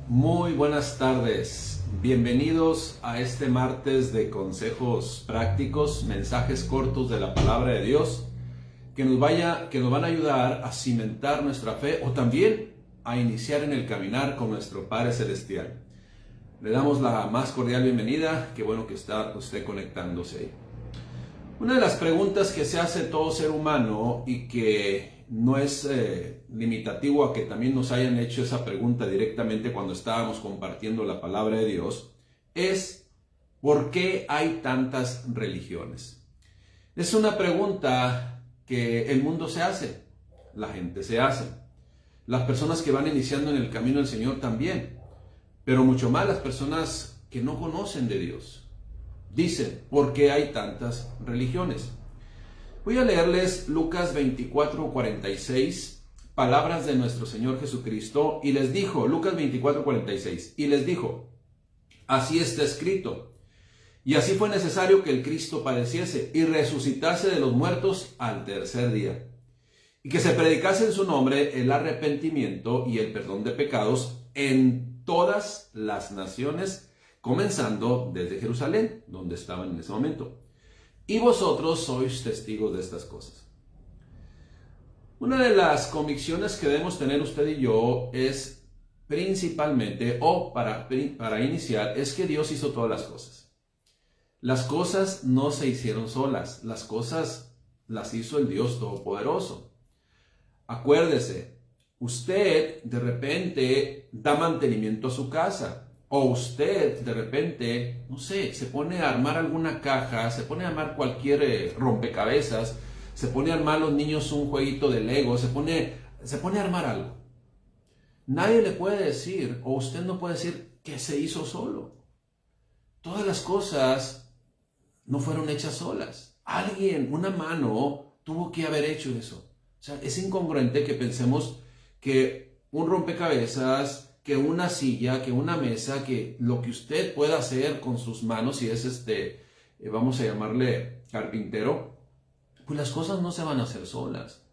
Muy buenas tardes, bienvenidos a este martes de consejos prácticos, mensajes cortos de la palabra de Dios que nos van a ayudar a cimentar nuestra fe o también a iniciar en el caminar con nuestro Padre Celestial. Le damos la más cordial bienvenida, qué bueno que está usted conectándose ahí. Una de las preguntas que se hace todo ser humano y que no es limitativo a que también nos hayan hecho esa pregunta directamente cuando estábamos compartiendo la palabra de Dios es ¿por qué hay tantas religiones? Es una pregunta que el mundo se hace, la gente se hace, las personas que van iniciando en el camino del Señor también, pero mucho más las personas que no conocen de Dios. Dice, ¿por qué hay tantas religiones? Voy a leerles Lucas 24:46, palabras de nuestro Señor Jesucristo, y les dijo, Lucas 24:46, y les dijo, así está escrito, y así fue necesario que el Cristo padeciese y resucitase de los muertos al tercer día, y que se predicase en su nombre el arrepentimiento y el perdón de pecados en todas las naciones, comenzando desde Jerusalén, donde estaban en ese momento. Y vosotros sois testigos de estas cosas. Una de las convicciones que debemos tener usted y yo es principalmente, para iniciar, es que Dios hizo todas las cosas. Las cosas no se hicieron solas, las cosas las hizo el Dios Todopoderoso. Acuérdese, usted de repente da mantenimiento a su casa. O usted de repente, no sé, se pone a armar alguna caja, se pone a armar cualquier rompecabezas, se pone a armar los niños un jueguito de Lego, se pone a armar algo. Nadie le puede decir, o usted no puede decir que se hizo solo. Todas las cosas no fueron hechas solas. Alguien, una mano, tuvo que haber hecho eso. O sea, es incongruente que pensemos que un rompecabezas, que una silla, que una mesa, que lo que usted pueda hacer con sus manos, si es vamos a llamarle carpintero, pues las cosas no se van a hacer solas.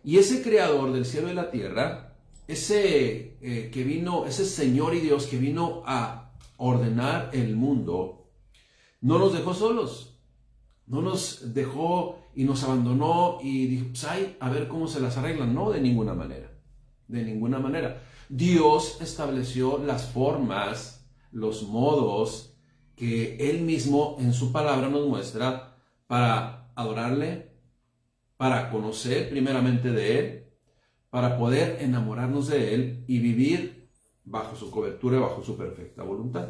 Y ese creador del cielo y la tierra, ese Señor y Dios que vino a ordenar el mundo, no nos dejó solos, no nos dejó y nos abandonó y dijo, pues a ver cómo se las arreglan. No, de ninguna manera, de ninguna manera. Dios estableció las formas, los modos que Él mismo en su palabra nos muestra para adorarle, para conocer primeramente de Él, para poder enamorarnos de Él y vivir bajo su cobertura y bajo su perfecta voluntad.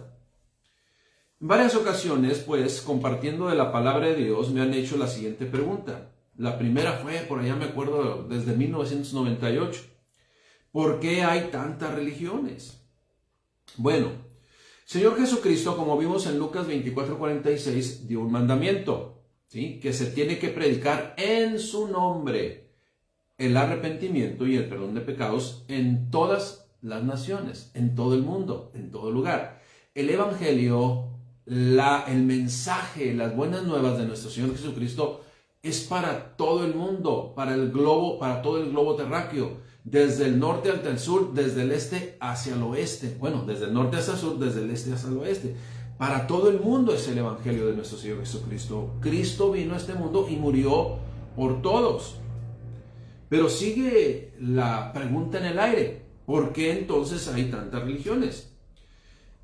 En varias ocasiones, pues, compartiendo de la palabra de Dios, me han hecho la siguiente pregunta. La primera fue, por allá me acuerdo, desde 1998. ¿Por qué hay tantas religiones? Bueno, Señor Jesucristo, como vimos en Lucas 24:46, dio un mandamiento, ¿sí? Que se tiene que predicar en su nombre el arrepentimiento y el perdón de pecados en todas las naciones, en todo el mundo, en todo lugar. El Evangelio, el mensaje, las buenas nuevas de nuestro Señor Jesucristo es para todo el mundo, para todo el globo terráqueo. Desde el norte hasta el sur, desde el este hacia el oeste. Bueno, desde el norte hacia el sur, desde el este hacia el oeste. Para todo el mundo es el Evangelio de nuestro Señor Jesucristo. Cristo vino a este mundo y murió por todos. Pero sigue la pregunta en el aire. ¿Por qué entonces hay tantas religiones?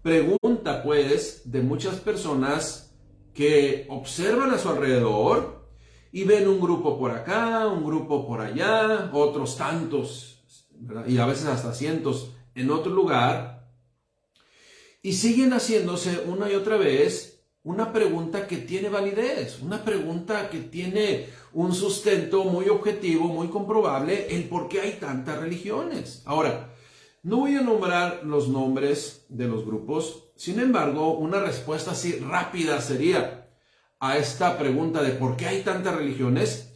Pregunta, pues, de muchas personas que observan a su alrededor y ven un grupo por acá, un grupo por allá, otros tantos, ¿verdad? Y a veces hasta cientos en otro lugar, y siguen haciéndose una y otra vez una pregunta que tiene validez, una pregunta que tiene un sustento muy objetivo, muy comprobable, el por qué hay tantas religiones. Ahora, no voy a nombrar los nombres de los grupos, sin embargo, una respuesta así rápida sería a esta pregunta de por qué hay tantas religiones,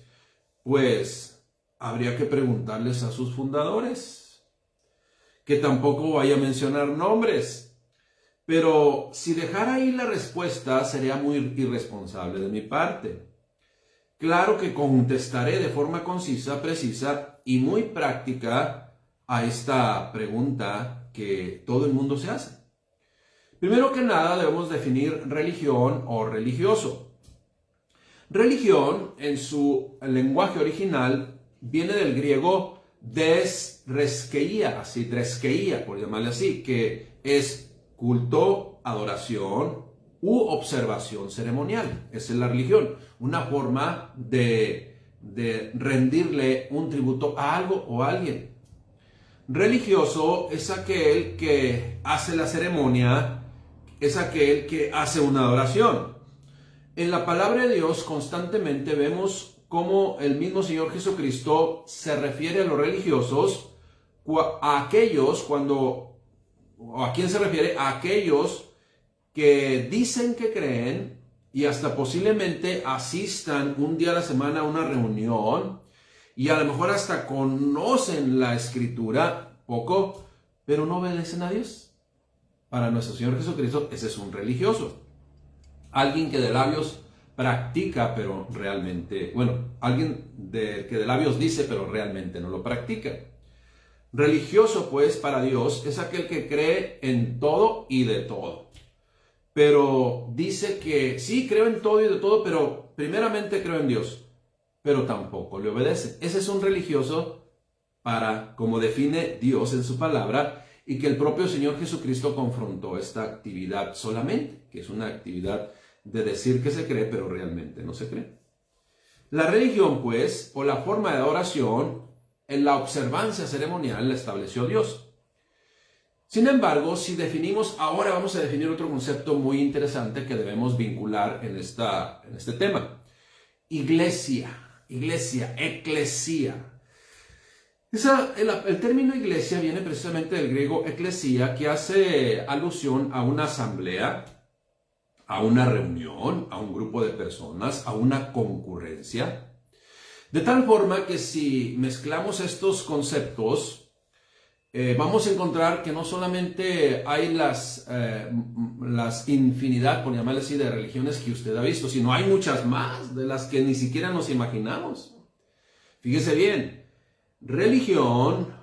pues habría que preguntarles a sus fundadores, que tampoco vaya a mencionar nombres, pero si dejara ahí la respuesta sería muy irresponsable de mi parte. Claro que contestaré de forma concisa, precisa y muy práctica a esta pregunta que todo el mundo se hace. Primero que nada debemos definir religión o religioso. Religión, en su lenguaje original, viene del griego dreskeia, por llamarle así, que es culto, adoración u observación ceremonial. Esa es la religión, una forma de rendirle un tributo a algo o a alguien. Religioso es aquel que hace la ceremonia, es aquel que hace una adoración. En la palabra de Dios constantemente vemos cómo el mismo Señor Jesucristo se refiere a los religiosos, ¿a quién se refiere? A aquellos que dicen que creen y hasta posiblemente asistan un día a la semana a una reunión y a lo mejor hasta conocen la Escritura poco, pero no obedecen a Dios. Para nuestro Señor Jesucristo, ese es un religioso. Alguien que de labios practica, pero realmente, que de labios dice, pero realmente no lo practica. Religioso, pues, para Dios es aquel que cree en todo y de todo. Pero dice que sí, creo en todo y de todo, pero primeramente creo en Dios, pero tampoco le obedece. Ese es un religioso como define Dios en su palabra, y que el propio Señor Jesucristo confrontó esta actividad solamente, que es una actividad de decir que se cree, pero realmente no se cree. La religión, pues, o la forma de adoración, en la observancia ceremonial la estableció Dios. Sin embargo, ahora vamos a definir otro concepto muy interesante que debemos vincular en este tema. Iglesia, eclesía. El término iglesia viene precisamente del griego eclesía, que hace alusión a una asamblea, a una reunión, a un grupo de personas, a una concurrencia. De tal forma que si mezclamos estos conceptos, vamos a encontrar que no solamente hay las infinidad, por llamarle así, de religiones que usted ha visto, sino hay muchas más de las que ni siquiera nos imaginamos. Fíjese bien. Religión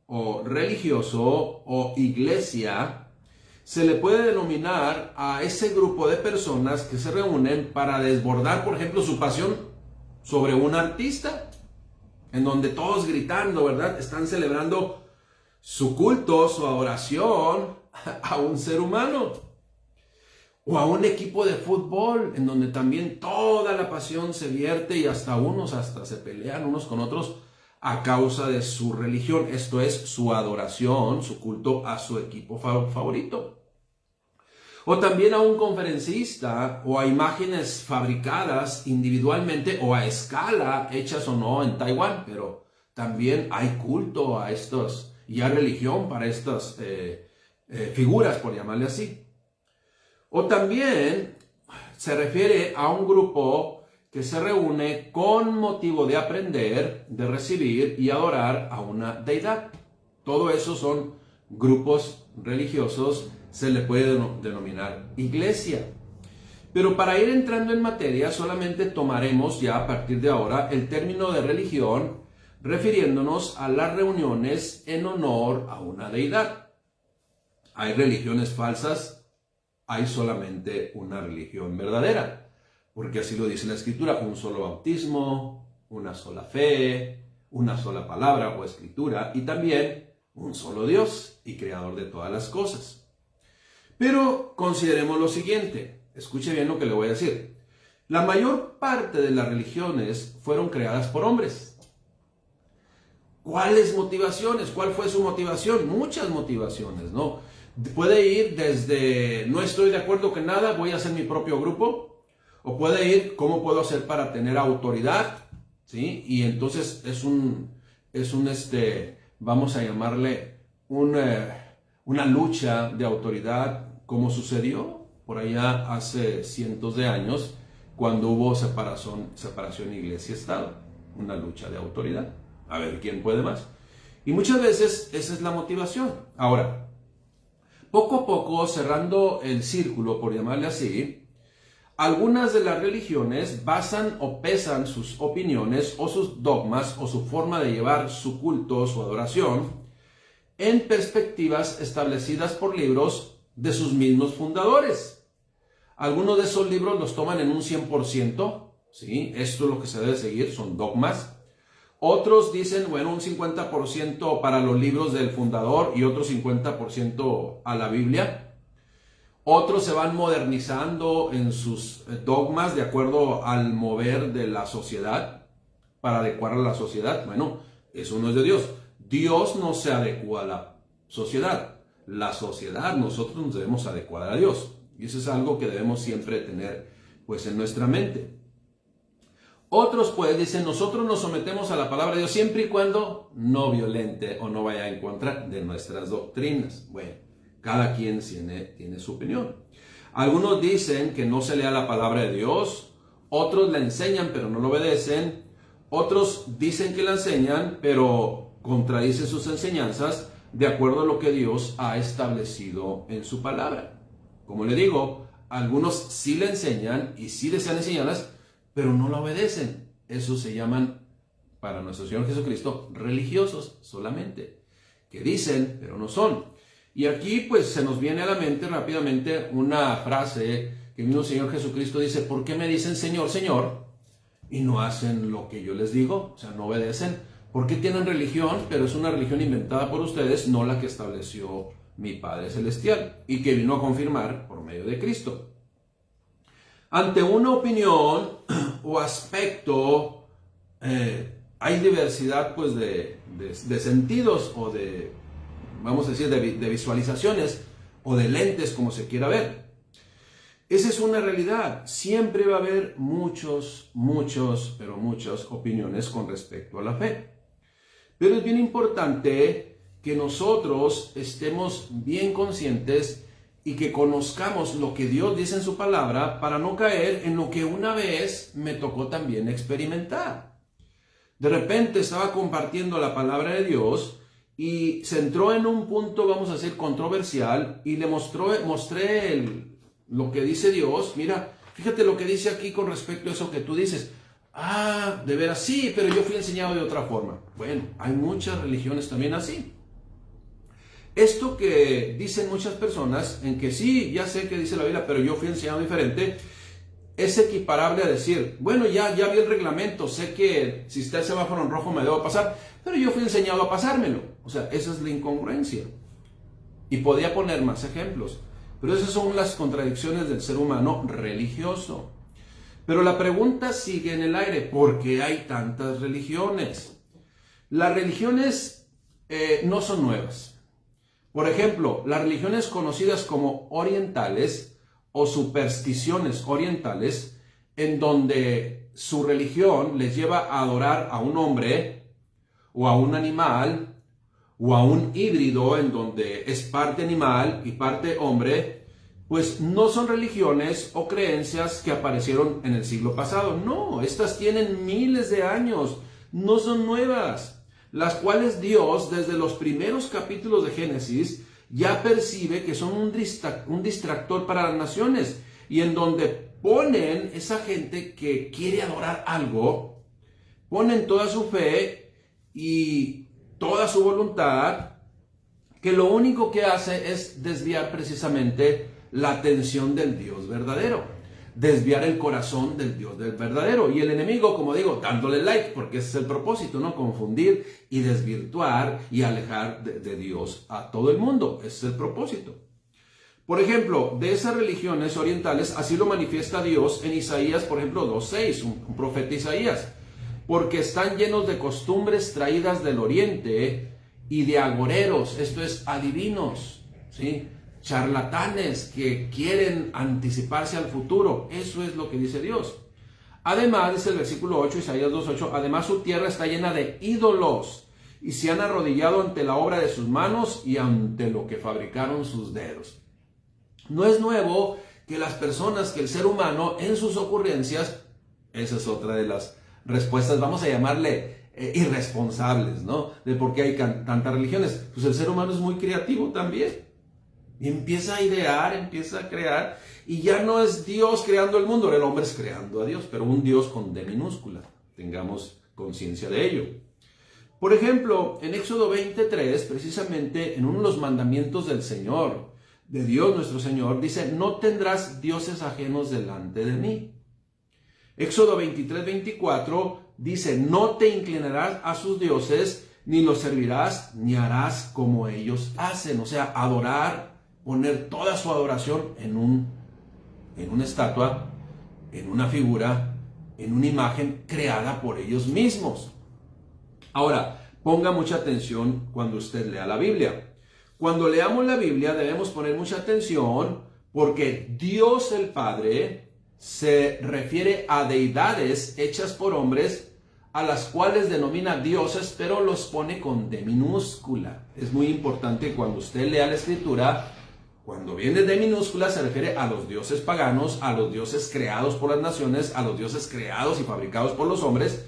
o religioso o iglesia se le puede denominar a ese grupo de personas que se reúnen para desbordar, por ejemplo, su pasión sobre un artista, en donde todos gritando, ¿verdad?, están celebrando su culto, su adoración a un ser humano. O a un equipo de fútbol, en donde también toda la pasión se vierte y hasta se pelean unos con otros a causa de su religión, esto es, su adoración, su culto a su equipo favorito. O también a un conferencista, o a imágenes fabricadas individualmente o a escala, hechas o no en Taiwán, pero también hay culto a estos, y hay religión para estas figuras, por llamarle así. O también se refiere a un grupo que se reúne con motivo de aprender, de recibir y adorar a una deidad. Todo eso son grupos religiosos, se le puede denominar iglesia. Pero para ir entrando en materia, solamente tomaremos ya a partir de ahora el término de religión, refiriéndonos a las reuniones en honor a una deidad. Hay religiones falsas, hay solamente una religión verdadera. Porque así lo dice la Escritura, un solo bautismo, una sola fe, una sola palabra o escritura, y también un solo Dios y creador de todas las cosas. Pero consideremos lo siguiente, escuche bien lo que le voy a decir. La mayor parte de las religiones fueron creadas por hombres. ¿Cuáles motivaciones? ¿Cuál fue su motivación? Muchas motivaciones, ¿no? Puede ir desde no estoy de acuerdo con nada, voy a hacer mi propio grupo. O puede ir, ¿cómo puedo hacer para tener autoridad? ¿Sí? Y entonces vamos a llamarle una lucha de autoridad, como sucedió por allá hace cientos de años, cuando hubo separación iglesia-estado. Una lucha de autoridad. A ver quién puede más. Y muchas veces esa es la motivación. Ahora, poco a poco, cerrando el círculo, por llamarle así, algunas de las religiones basan o pesan sus opiniones o sus dogmas o su forma de llevar su culto, su adoración, en perspectivas establecidas por libros de sus mismos fundadores. Algunos de esos libros los toman en un 100%, ¿sí? Esto es lo que se debe seguir, son dogmas. Otros dicen, bueno, un 50% para los libros del fundador y otro 50% a la Biblia. Otros se van modernizando en sus dogmas de acuerdo al mover de la sociedad, para adecuar a la sociedad. Bueno, eso no es de Dios. Dios no se adecua a la sociedad. La sociedad, nosotros nos debemos adecuar a Dios. Y eso es algo que debemos siempre tener pues en nuestra mente. Otros pues dicen, nosotros nos sometemos a la palabra de Dios siempre y cuando no violente o no vaya en contra de nuestras doctrinas. Bueno, cada quien tiene su opinión. Algunos dicen que no se lea la palabra de Dios, otros la enseñan pero no lo obedecen, otros dicen que la enseñan pero contradicen sus enseñanzas de acuerdo a lo que Dios ha establecido en su palabra. Como le digo, algunos sí la enseñan y sí desean enseñarlas, pero no la obedecen. Eso se llaman, para nuestro Señor Jesucristo, religiosos solamente, que dicen, pero no son. Y aquí pues se nos viene a la mente rápidamente una frase que el mismo Señor Jesucristo dice, ¿por qué me dicen Señor, Señor? Y no hacen lo que yo les digo, o sea, no obedecen. ¿Por qué tienen religión? Pero es una religión inventada por ustedes, no la que estableció mi Padre Celestial y que vino a confirmar por medio de Cristo. Ante una opinión o aspecto, hay diversidad pues de sentidos o de, vamos a decir, de visualizaciones o de lentes, como se quiera ver. Esa es una realidad. Siempre va a haber muchas opiniones con respecto a la fe. Pero es bien importante que nosotros estemos bien conscientes y que conozcamos lo que Dios dice en su palabra para no caer en lo que una vez me tocó también experimentar. De repente estaba compartiendo la palabra de Dios y se entró en un punto, vamos a decir, controversial y le mostré lo que dice Dios. Mira, fíjate lo que dice aquí con respecto a eso que tú dices. Ah, de veras sí, pero yo fui enseñado de otra forma. Bueno, hay muchas religiones también así. Esto que dicen muchas personas, en que sí, ya sé que dice la Biblia, pero yo fui enseñado diferente, es equiparable a decir, bueno, ya vi el reglamento, sé que si está el semáforo en rojo me debo pasar, pero yo fui enseñado a pasármelo. O sea, esa es la incongruencia. Y podía poner más ejemplos, pero esas son las contradicciones del ser humano religioso. Pero la pregunta sigue en el aire, ¿por qué hay tantas religiones? Las religiones no son nuevas. Por ejemplo, las religiones conocidas como orientales o supersticiones orientales, en donde su religión les lleva a adorar a un hombre o a un animal o a un híbrido en donde es parte animal y parte hombre, pues no son religiones o creencias que aparecieron en el siglo pasado. No, estas tienen miles de años, no son nuevas, las cuales Dios desde los primeros capítulos de Génesis ya percibe que son un distractor para las naciones y en donde ponen esa gente que quiere adorar algo, ponen toda su fe y toda su voluntad, que lo único que hace es desviar precisamente la atención del Dios verdadero, desviar el corazón del Dios del verdadero. Y el enemigo, como digo, dándole like, porque ese es el propósito, ¿no? Confundir y desvirtuar y alejar de Dios a todo el mundo. Ese es el propósito. Por ejemplo, de esas religiones orientales, así lo manifiesta Dios en Isaías, por ejemplo, 2:6, un profeta Isaías. Porque están llenos de costumbres traídas del oriente y de agoreros, esto es, adivinos, ¿sí? Charlatanes que quieren anticiparse al futuro. Eso es lo que dice Dios. Además, dice el versículo 8, Isaías 2:8, además su tierra está llena de ídolos y se han arrodillado ante la obra de sus manos y ante lo que fabricaron sus dedos. No es nuevo que las personas, que el ser humano en sus ocurrencias, esa es otra de las respuestas, vamos a llamarle irresponsables, ¿no? De por qué hay tantas religiones. Pues el ser humano es muy creativo también. Y empieza a idear, empieza a crear, y ya no es Dios creando el mundo, el hombre es creando a Dios, pero un Dios con D minúscula, tengamos conciencia de ello. Por ejemplo, en Éxodo 23, precisamente en uno de los mandamientos del Señor, de Dios nuestro Señor, dice, no tendrás dioses ajenos delante de mí. Éxodo 23, 24 dice, no te inclinarás a sus dioses, ni los servirás, ni harás como ellos hacen. O sea, adorar, poner toda su adoración en una estatua, en una figura, en una imagen creada por ellos mismos. Ahora, ponga mucha atención cuando usted lea la Biblia. Cuando leamos la Biblia debemos poner mucha atención porque Dios el Padre se refiere a deidades hechas por hombres a las cuales denomina dioses, pero los pone con D minúscula. Es muy importante cuando usted lea la Escritura, cuando viene D minúscula se refiere a los dioses paganos, a los dioses creados por las naciones, a los dioses creados y fabricados por los hombres.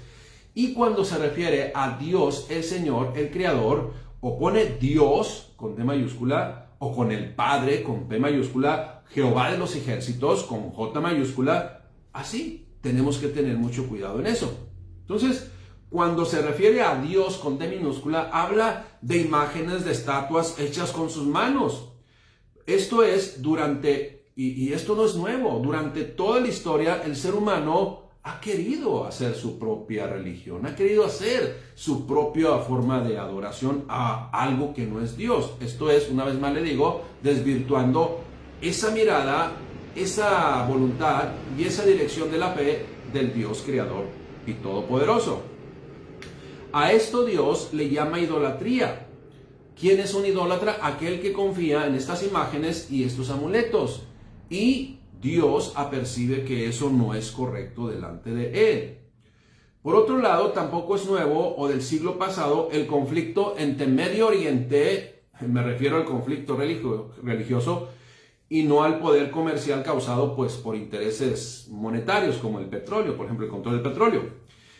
Y cuando se refiere a Dios, el Señor, el Creador, o pone Dios con D mayúscula, o con el Padre con P mayúscula, Jehová de los ejércitos con J mayúscula, así tenemos que tener mucho cuidado en eso. Entonces, cuando se refiere a Dios con D minúscula, habla de imágenes, de estatuas hechas con sus manos. Esto es y esto no es nuevo, durante toda la historia el ser humano ha querido hacer su propia religión, ha querido hacer su propia forma de adoración a algo que no es Dios. Esto es, una vez más le digo, desvirtuando esa mirada, esa voluntad y esa dirección de la fe del Dios creador y todopoderoso. A esto Dios le llama idolatría. ¿Quién es un idólatra? Aquel que confía en estas imágenes y estos amuletos. Y Dios apercibe que eso no es correcto delante de Él. Por otro lado, tampoco es nuevo o del siglo pasado el conflicto entre Medio Oriente, me refiero al conflicto religioso, y no al poder comercial causado pues por intereses monetarios como el petróleo, por ejemplo, el control del petróleo.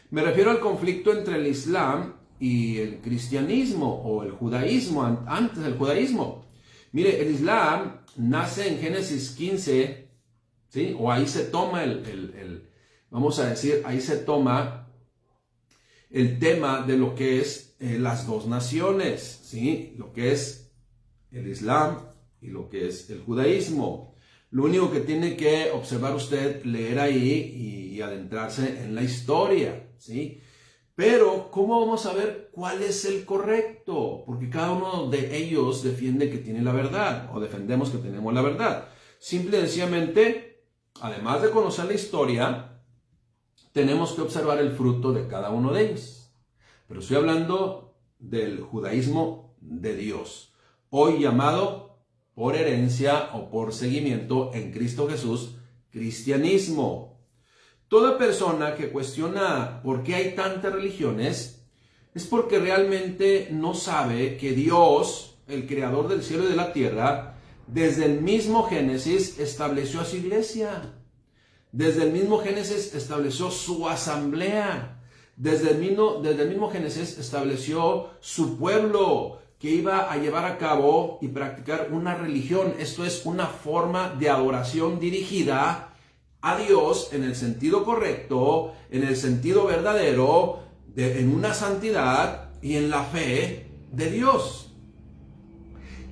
Me refiero al conflicto entre el Islam y el cristianismo o el judaísmo, antes del judaísmo. Mire, el Islam nace en Génesis 15, ¿sí? O ahí se toma vamos a decir, ahí se toma el tema de lo que es las dos naciones, ¿sí? Lo que es el Islam y lo que es el judaísmo. Lo único que tiene que observar usted, leer ahí y adentrarse en la historia, ¿sí? Pero, ¿cómo vamos a ver cuál es el correcto? Porque cada uno de ellos defiende que tiene la verdad, o defendemos que tenemos la verdad. Simple y sencillamente, además de conocer la historia, tenemos que observar el fruto de cada uno de ellos. Pero estoy hablando del judaísmo de Dios, hoy llamado por herencia o por seguimiento en Cristo Jesús, cristianismo. Toda persona que cuestiona por qué hay tantas religiones es porque realmente no sabe que Dios, el creador del cielo y de la tierra, desde el mismo Génesis estableció a su iglesia. Desde el mismo Génesis estableció su asamblea. Desde el mismo Génesis estableció su pueblo que iba a llevar a cabo y practicar una religión. Esto es una forma de adoración dirigida a Dios en el sentido correcto, en el sentido verdadero, en una santidad y en la fe de Dios.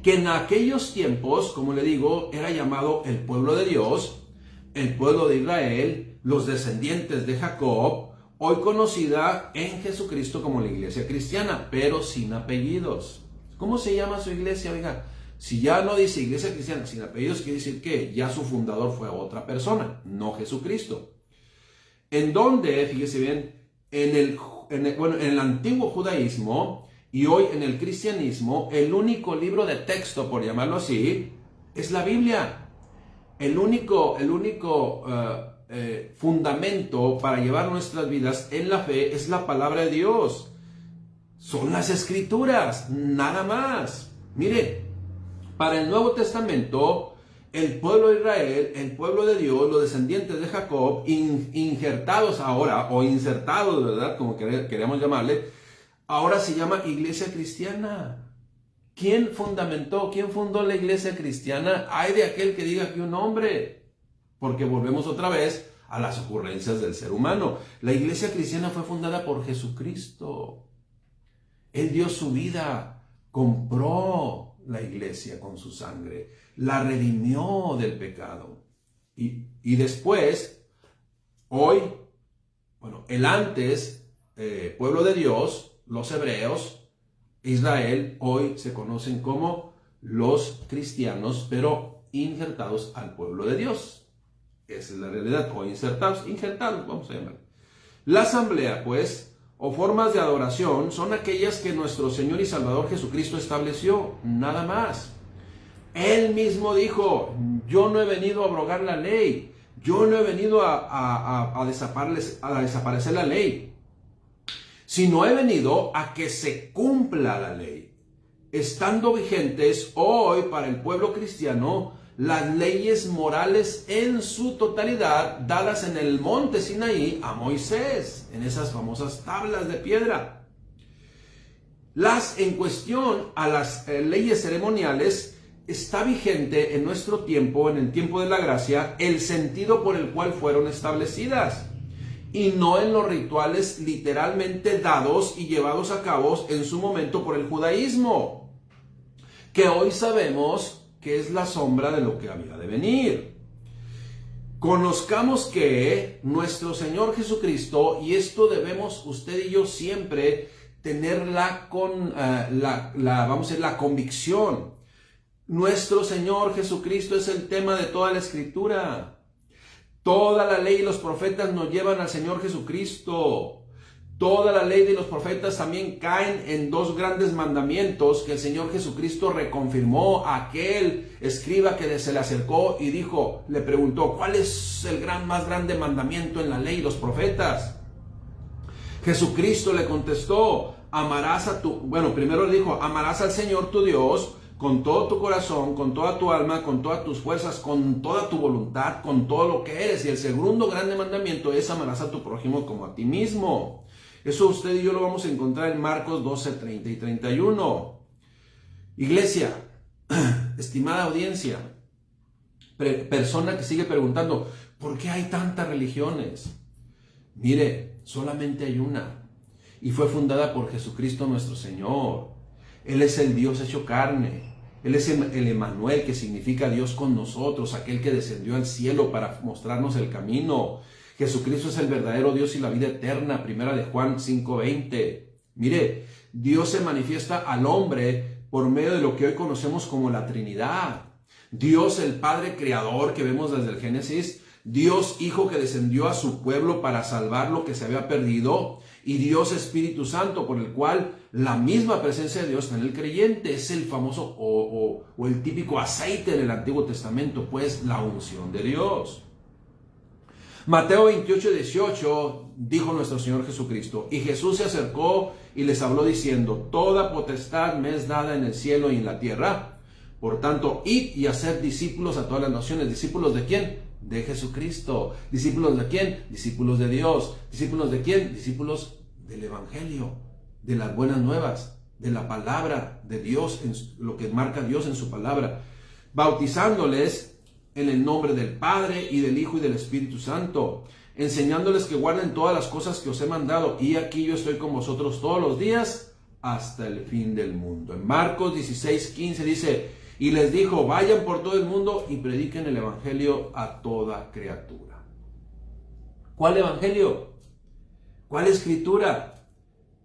Que en aquellos tiempos, como le digo, era llamado el pueblo de Dios, el pueblo de Israel, los descendientes de Jacob, hoy conocida en Jesucristo como la iglesia cristiana, pero sin apellidos. ¿Cómo se llama su iglesia? Oiga, si ya no dice iglesia cristiana sin apellidos, quiere decir que ya su fundador fue otra persona, no Jesucristo. En donde, fíjese bien, en el antiguo judaísmo y hoy en el cristianismo, el único libro de texto, por llamarlo así, es la Biblia. El único fundamento para llevar nuestras vidas en la fe es la palabra de Dios. Son las Escrituras, nada más. Mire, para el Nuevo Testamento, el pueblo de Israel, el pueblo de Dios, los descendientes de Jacob, injertados ahora, o insertados, ¿verdad? Como queremos llamarle, ahora se llama iglesia cristiana. ¿Quién fundó la iglesia cristiana? Hay de aquel que diga que un hombre, porque volvemos otra vez a las ocurrencias del ser humano. La iglesia cristiana fue fundada por Jesucristo. Él dio su vida, compró la iglesia con su sangre, la redimió del pecado. Y después, hoy, el antes, pueblo de Dios, los hebreos, Israel, hoy se conocen como los cristianos, pero injertados al pueblo de Dios. Esa es la realidad, o injertados, vamos a llamar. La asamblea, pues, o formas de adoración son aquellas que nuestro Señor y Salvador Jesucristo estableció, nada más. Él mismo dijo, yo no he venido a abrogar la ley, yo no he venido a desaparecer la ley, sino he venido a que se cumpla la ley, estando vigentes hoy para el pueblo cristiano las leyes morales en su totalidad dadas en el monte Sinaí a Moisés, en esas famosas tablas de piedra. En cuestión a las leyes ceremoniales, está vigente en nuestro tiempo, en el tiempo de la gracia, el sentido por el cual fueron establecidas, y no en los rituales literalmente dados y llevados a cabo en su momento por el judaísmo, que hoy sabemos que es la sombra de lo que había de venir. Conozcamos que nuestro Señor Jesucristo, y esto debemos usted y yo siempre tenerla con la convicción, nuestro Señor Jesucristo es el tema de toda la Escritura. Toda la ley y los profetas nos llevan al Señor Jesucristo. Toda la ley de los profetas también caen en dos grandes mandamientos que el Señor Jesucristo reconfirmó a aquel escriba que se le acercó y dijo, le preguntó, ¿cuál es el más grande mandamiento en la ley y los profetas? Jesucristo le contestó, primero le dijo, amarás al Señor tu Dios con todo tu corazón, con toda tu alma, con todas tus fuerzas, con toda tu voluntad, con todo lo que eres. Y el segundo grande mandamiento es amarás a tu prójimo como a ti mismo. Eso usted y yo lo vamos a encontrar en Marcos 12, 30 y 31. Iglesia, estimada audiencia, persona que sigue preguntando, ¿por qué hay tantas religiones? Mire, solamente hay una, y fue fundada por Jesucristo nuestro Señor. Él es el Dios hecho carne. Él es el Emmanuel, que significa Dios con nosotros, aquel que descendió al cielo para mostrarnos el camino. Jesucristo es el verdadero Dios y la vida eterna, primera de Juan 5:20. Mire, Dios se manifiesta al hombre por medio de lo que hoy conocemos como la Trinidad. Dios el Padre Creador que vemos desde el Génesis, Dios Hijo que descendió a su pueblo para salvar lo que se había perdido, y Dios Espíritu Santo, por el cual la misma presencia de Dios está en el creyente. Es el famoso o el típico aceite del Antiguo Testamento, pues la unción de Dios. Mateo 28, 18 dijo nuestro Señor Jesucristo, y Jesús se acercó y les habló diciendo, toda potestad me es dada en el cielo y en la tierra. Por tanto, id y haced discípulos a todas las naciones. ¿Discípulos de quién? De Jesucristo. ¿Discípulos de quién? Discípulos de Dios. ¿Discípulos de quién? Discípulos del Evangelio, de las buenas nuevas, de la palabra de Dios, lo que marca Dios en su palabra, bautizándoles en el nombre del Padre y del Hijo y del Espíritu Santo, enseñándoles que guarden todas las cosas que os he mandado, y aquí yo estoy con vosotros todos los días hasta el fin del mundo. En Marcos 16:15 dice, y les dijo, vayan por todo el mundo y prediquen el Evangelio a toda criatura. ¿Cuál Evangelio? ¿Cuál escritura?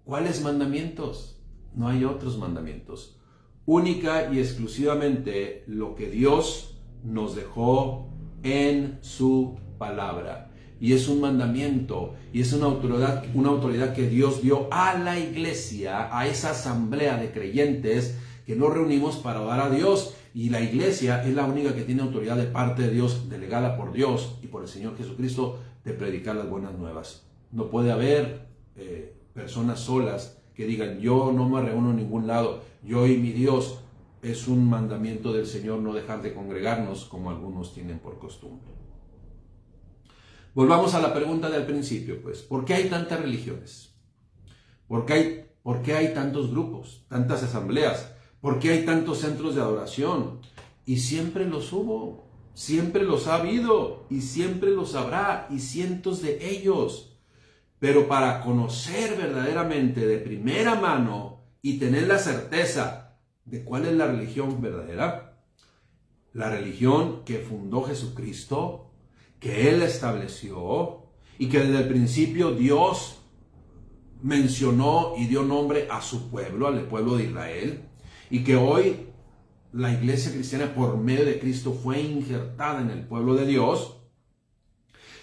¿Cuáles mandamientos? No hay otros mandamientos. Única y exclusivamente lo que Dios nos dejó en su palabra. Y es un mandamiento, y es una autoridad que Dios dio a la iglesia, a esa asamblea de creyentes que nos reunimos para orar a Dios. Y la iglesia es la única que tiene autoridad de parte de Dios, delegada por Dios y por el Señor Jesucristo, de predicar las buenas nuevas. No puede haber personas solas que digan, yo no me reúno en ningún lado, yo y mi Dios. Es un mandamiento del Señor no dejar de congregarnos como algunos tienen por costumbre. Volvamos a la pregunta del principio, pues, ¿por qué hay tantas religiones? ¿Por qué hay tantos grupos, tantas asambleas? ¿Por qué hay tantos centros de adoración? Y siempre los hubo, siempre los ha habido, y siempre los habrá, y cientos de ellos. Pero para conocer verdaderamente de primera mano y tener la certeza de cuál es la religión verdadera, la religión que fundó Jesucristo, que Él estableció y que desde el principio Dios mencionó y dio nombre a su pueblo, al pueblo de Israel, y que hoy la iglesia cristiana por medio de Cristo fue injertada en el pueblo de Dios,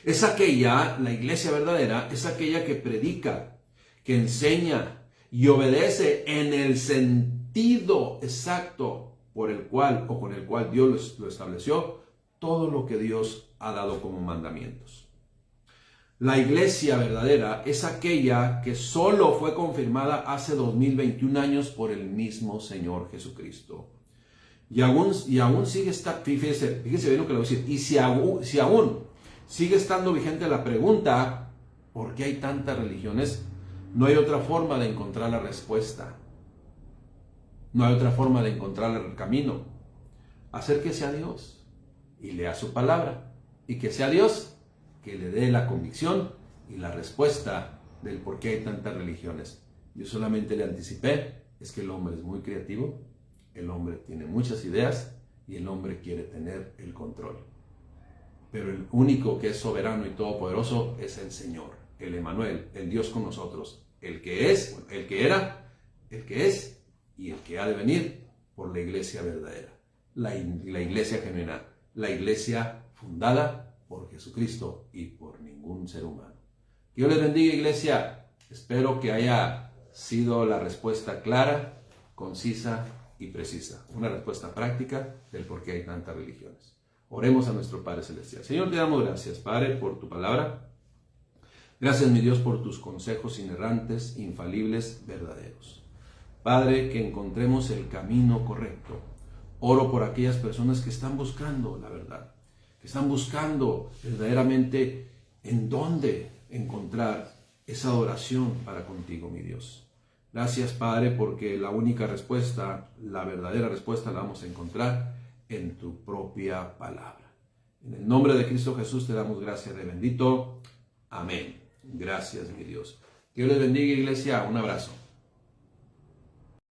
es aquella, la iglesia verdadera, es aquella que predica, que enseña y obedece en el sentido exacto por el cual o con el cual Dios lo estableció, todo lo que Dios ha dado como mandamientos. La iglesia verdadera es aquella que solo fue confirmada hace 2021 años por el mismo Señor Jesucristo. Y aún sigue estando, fíjese bien lo que le voy a decir, y si aún sigue estando vigente la pregunta, ¿por qué hay tantas religiones? No hay otra forma de encontrar la respuesta. No hay otra forma de encontrar el camino. Acérquese a Dios y lea su palabra. Y que sea Dios que le dé la convicción y la respuesta del por qué hay tantas religiones. Yo solamente le anticipé, es que el hombre es muy creativo, el hombre tiene muchas ideas y el hombre quiere tener el control. Pero el único que es soberano y todopoderoso es el Señor, el Emmanuel, el Dios con nosotros, el que es, el que era, el que es y el que ha de venir por la iglesia verdadera, la iglesia genuina, la iglesia fundada por Jesucristo y por ningún ser humano. Que Dios les bendiga, iglesia. Espero que haya sido la respuesta clara, concisa y precisa. Una respuesta práctica del por qué hay tantas religiones. Oremos a nuestro Padre Celestial. Señor, te damos gracias, Padre, por tu palabra. Gracias, mi Dios, por tus consejos inerrantes, infalibles, verdaderos. Padre, que encontremos el camino correcto. Oro por aquellas personas que están buscando la verdad, que están buscando verdaderamente en dónde encontrar esa adoración para contigo, mi Dios. Gracias, Padre, porque la única respuesta, la verdadera respuesta la vamos a encontrar en tu propia palabra. En el nombre de Cristo Jesús te damos gracias de bendito. Amén. Gracias, mi Dios. Que Dios les bendiga, iglesia. Un abrazo.